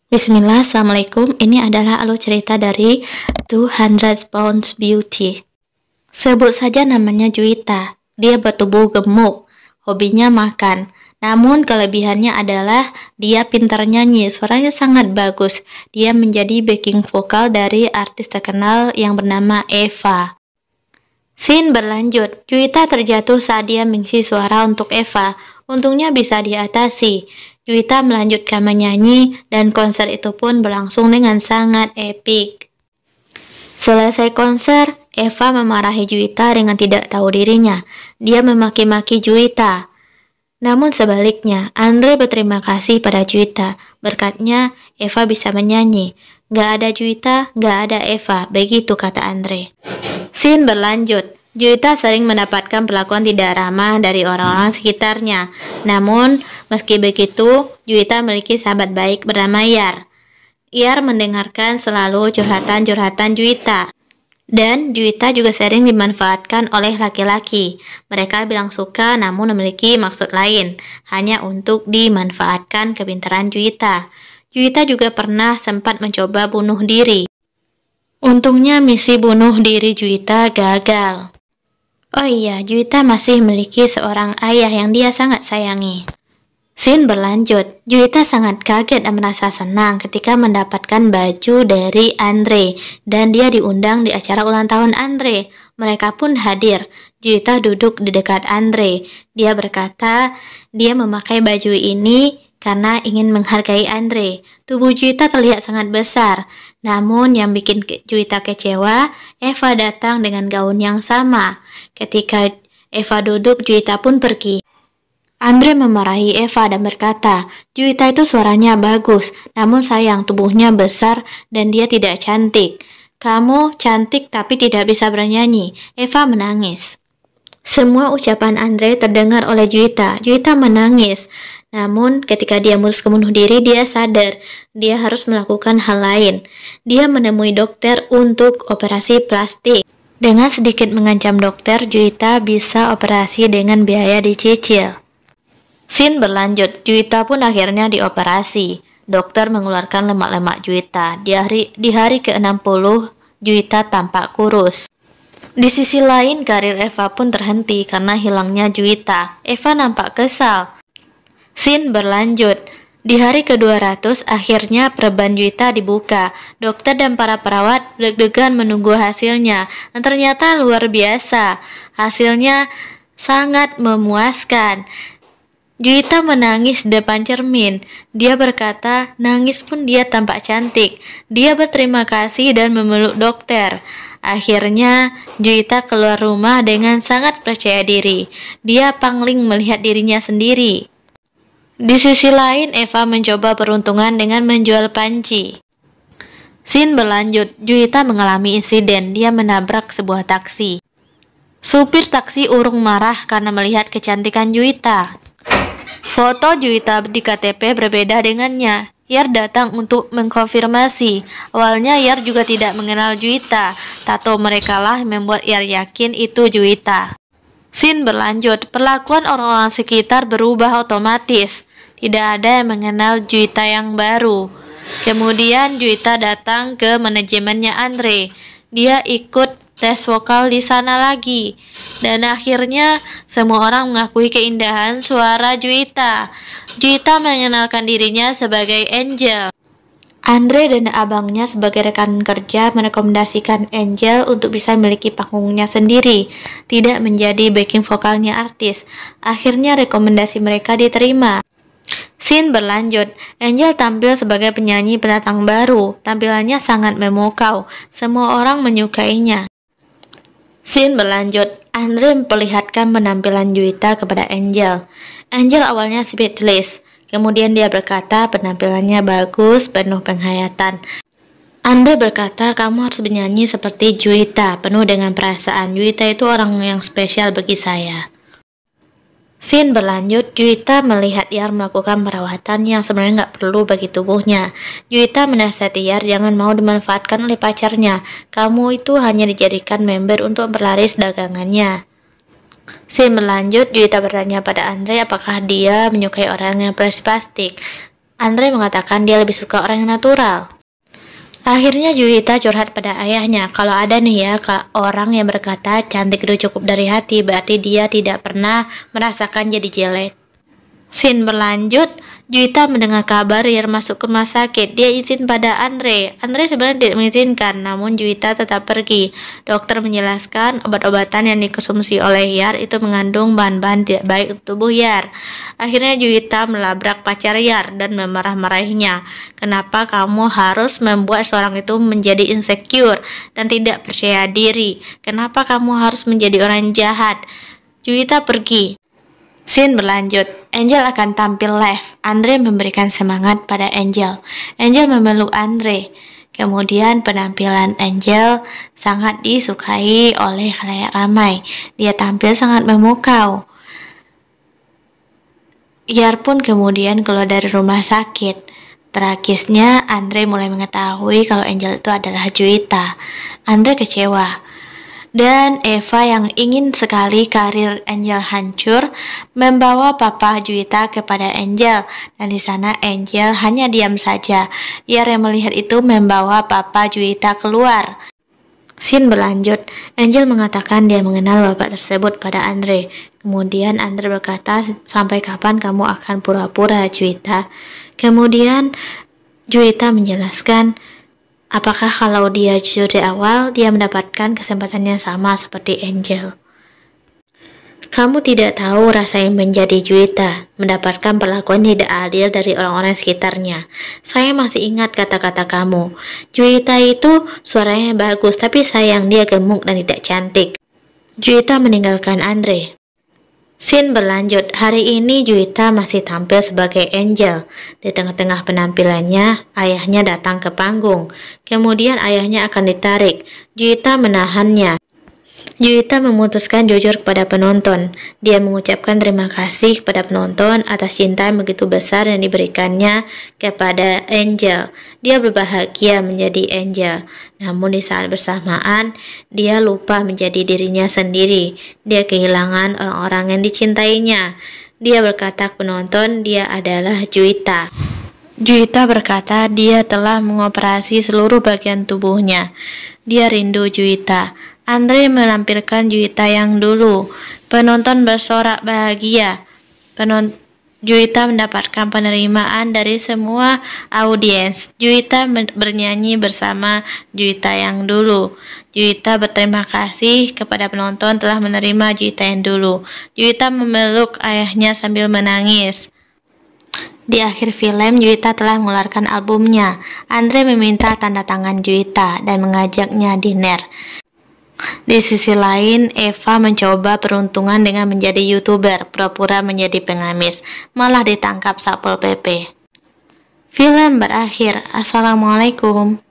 Bismillah, Assalamualaikum. Ini adalah alur cerita dari 200 Pounds Beauty. Sebut saja namanya Juwita. Dia bertubuh gemuk, hobinya makan. Namun kelebihannya adalah dia pintar nyanyi, suaranya sangat bagus. Dia menjadi backing vokal dari artis terkenal yang bernama Eva. Scene berlanjut, Juwita terjatuh saat dia mengisi suara untuk Eva. Untungnya bisa diatasi. Juwita melanjutkan menyanyi dan konser itu pun berlangsung dengan sangat epik. Selesai konser, Eva memarahi Juwita dengan tidak tahu dirinya. Dia memaki-maki Juwita. Namun sebaliknya, Andre berterima kasih pada Juwita. Berkatnya, Eva bisa menyanyi. Gak ada Juwita, gak ada Eva, begitu kata Andre. Scene berlanjut. Juwita sering mendapatkan perlakuan tidak ramah dari orang-orang sekitarnya. Namun, meski begitu, Juwita memiliki sahabat baik bernama Yar. Yar mendengarkan selalu curhatan-curhatan Juwita. Dan Juwita juga sering dimanfaatkan oleh laki-laki. Mereka bilang suka namun memiliki maksud lain, hanya untuk dimanfaatkan kepintaran Juwita. Juwita juga pernah sempat mencoba bunuh diri. Untungnya misi bunuh diri Juwita gagal. Oh iya, Juwita masih memiliki seorang ayah yang dia sangat sayangi. Scene berlanjut, Juwita sangat kaget dan merasa senang ketika mendapatkan baju dari Andre dan dia diundang di acara ulang tahun Andre. Mereka pun hadir. Juwita duduk di dekat Andre. Dia berkata, dia memakai baju ini karena ingin menghargai Andre. Tubuh Juwita terlihat sangat besar. Namun yang bikin Juwita kecewa, Eva datang dengan gaun yang sama. Ketika Eva duduk, Juwita pun pergi. Andre memarahi Eva dan berkata, Juwita itu suaranya bagus, namun sayang tubuhnya besar dan dia tidak cantik. Kamu cantik tapi tidak bisa bernyanyi. Eva menangis. Semua ucapan Andre terdengar oleh Juwita. Juwita menangis. Namun ketika dia memutuskan bunuh diri, dia sadar dia harus melakukan hal lain. Dia menemui dokter untuk operasi plastik. Dengan sedikit mengancam dokter, Juwita bisa operasi dengan biaya dicicil. Scene berlanjut, Juwita pun akhirnya dioperasi. Dokter mengeluarkan lemak-lemak Juwita. Di hari ke-60, Juwita tampak kurus. Di sisi lain, karir Eva pun terhenti karena hilangnya Juwita. Eva nampak kesal. Scene berlanjut. Di hari ke-200, akhirnya perban Juwita dibuka. Dokter dan para perawat deg-degan menunggu hasilnya. Dan ternyata luar biasa. Hasilnya sangat memuaskan. Juwita menangis di depan cermin. Dia berkata, nangis pun dia tampak cantik. Dia berterima kasih dan memeluk dokter. Akhirnya, Juwita keluar rumah dengan sangat percaya diri. Dia pangling melihat dirinya sendiri. Di sisi lain, Eva mencoba peruntungan dengan menjual panci. Scene berlanjut, Juwita mengalami insiden. Dia menabrak sebuah taksi. Supir taksi urung marah karena melihat kecantikan Juwita. Foto Juwita di KTP berbeda dengannya. Yar datang untuk mengkonfirmasi. Awalnya Yar juga tidak mengenal Juwita. Tato mereka lah yang membuat Yar yakin itu Juwita. Scene berlanjut, perlakuan orang-orang sekitar berubah otomatis. Tidak ada yang mengenal Juwita yang baru. Kemudian Juwita datang ke manajemennya Andre. Dia ikut tes vokal di sana lagi. Dan akhirnya semua orang mengakui keindahan suara Juwita. Juwita mengenalkan dirinya sebagai Angel. Andre dan abangnya sebagai rekan kerja merekomendasikan Angel untuk bisa memiliki panggungnya sendiri, tidak menjadi backing vokalnya artis. Akhirnya rekomendasi mereka diterima. Scene berlanjut, Angel tampil sebagai penyanyi pendatang baru. Tampilannya sangat memukau, semua orang menyukainya. Scene berlanjut, Andre memperlihatkan penampilan Juwita kepada Angel. Angel awalnya speechless, kemudian dia berkata penampilannya bagus, penuh penghayatan. Andre berkata, kamu harus bernyanyi seperti Juwita, penuh dengan perasaan. Juwita itu orang yang spesial bagi saya. Scene berlanjut, Juwita melihat Yar melakukan perawatan yang sebenarnya nggak perlu bagi tubuhnya. Juwita menasihati Yar jangan mau dimanfaatkan oleh pacarnya. Kamu itu hanya dijadikan member untuk berlaris dagangannya. Scene berlanjut, Juwita bertanya pada Andre apakah dia menyukai orang yang operasi plastik. Andre mengatakan dia lebih suka orang yang natural. Akhirnya Juwita curhat pada ayahnya, kalau ada nih ya orang yang berkata cantik itu cukup dari hati, berarti dia tidak pernah merasakan jadi jelek. Scene berlanjut, Juwita mendengar kabar Yar masuk ke rumah sakit. Dia izin pada Andre. Andre sebenarnya tidak mengizinkan, namun Juwita tetap pergi. Dokter menjelaskan obat-obatan yang dikonsumsi oleh Yar itu mengandung bahan-bahan tidak baik untuk tubuh Yar. Akhirnya Juwita melabrak pacar Yar dan memarah-marahinya. Kenapa kamu harus membuat seorang itu menjadi insecure dan tidak percaya diri? Kenapa kamu harus menjadi orang jahat? Juwita pergi. Scene berlanjut, Angel akan tampil live. Andre memberikan semangat pada Angel. Angel memeluk Andre. Kemudian penampilan Angel sangat disukai oleh khalayak ramai. Dia tampil sangat memukau. Yar pun kemudian keluar dari rumah sakit. Tragisnya, Andre mulai mengetahui kalau Angel itu adalah Juwita. Andre kecewa. Dan Eva yang ingin sekali karir Angel hancur membawa papa Juwita kepada Angel, dan di sana Angel hanya diam saja. Yar yang melihat itu membawa papa Juwita keluar. Scene berlanjut, Angel mengatakan dia mengenal bapak tersebut pada Andre. Kemudian Andre berkata, sampai kapan kamu akan pura-pura Juwita? Kemudian Juwita menjelaskan, apakah kalau dia jujur di awal, dia mendapatkan kesempatan yang sama seperti Angel? Kamu tidak tahu rasanya menjadi Juwita, mendapatkan perlakuan tidak adil dari orang-orang sekitarnya. Saya masih ingat kata-kata kamu. Juwita itu suaranya bagus, tapi sayang dia gemuk dan tidak cantik. Juwita meninggalkan Andre. Scene berlanjut, hari ini Juwita masih tampil sebagai Angel. Di tengah-tengah penampilannya, ayahnya datang ke panggung. Kemudian ayahnya akan ditarik. Juwita menahannya. Juwita memutuskan jujur kepada penonton. Dia mengucapkan terima kasih kepada penonton atas cinta yang begitu besar yang diberikannya kepada Angel. Dia berbahagia menjadi Angel. Namun di saat bersamaan, dia lupa menjadi dirinya sendiri. Dia kehilangan orang-orang yang dicintainya. Dia berkata ke penonton dia adalah Juwita. Juwita berkata dia telah mengoperasi seluruh bagian tubuhnya. Dia rindu Juwita. Andre menampilkan Juwita yang dulu. Penonton bersorak bahagia. Juwita mendapatkan penerimaan dari semua audiens. Juwita bernyanyi bersama Juwita yang dulu. Juwita berterima kasih kepada penonton telah menerima Juwita yang dulu. Juwita memeluk ayahnya sambil menangis. Di akhir film, Juwita telah mengeluarkan albumnya. Andre meminta tanda tangan Juwita dan mengajaknya dinner. Di sisi lain, Eva mencoba peruntungan dengan menjadi YouTuber, pura-pura menjadi pengamis, malah ditangkap Satpol PP. Film berakhir. Assalamualaikum.